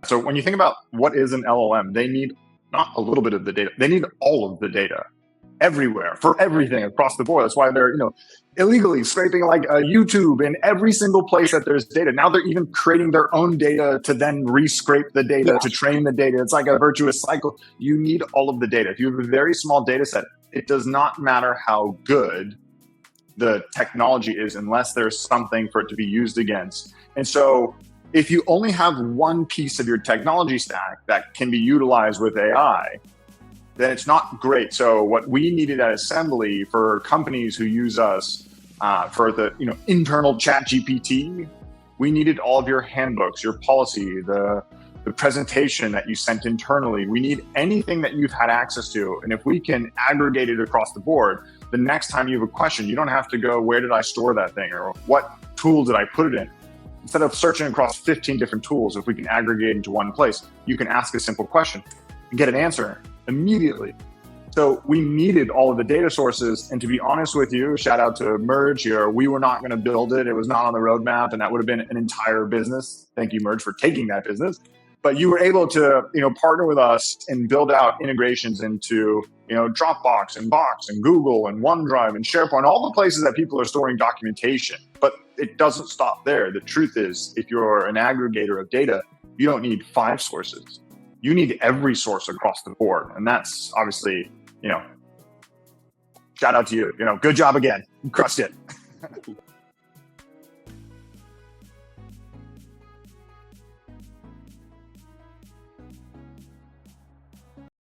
So when you think about what is an LLM, they need not a little bit of the data, they need all of the data everywhere for everything across the board. That's why they're, illegally scraping like YouTube in every single place that there's data. Now they're even creating their own data to then re-scrape the data to train the data. It's like a virtuous cycle. You need all of the data. If you have a very small data set, it does not matter how good the technology is unless there's something for it to be used against. And so if you only have one piece of your technology stack that can be utilized with AI, then it's not great. So what we needed at Assembly for companies who use us for the internal chat GPT, we needed all of your handbooks, your policy, the presentation that you sent internally. We need anything that you've had access to. And if we can aggregate it across the board, the next time you have a question, you don't have to go, where did I store that thing? Or what tool did I put it in? Instead of searching across 15 different tools, if we can aggregate into one place, you can ask a simple question and get an answer immediately. So we needed all of the data sources. And to be honest with you, shout out to Merge here, we were not going to build it. It was not on the roadmap, and that would have been an entire business. Thank you, Merge, for taking that business. But you were able to, partner with us and build out integrations into, Dropbox and Box and Google and OneDrive and SharePoint, all the places that people are storing documentation. But it doesn't stop there. The truth is, if you're an aggregator of data, you don't need 5 sources. You need every source across the board. And that's obviously, shout out to you. Good job again. You crushed it.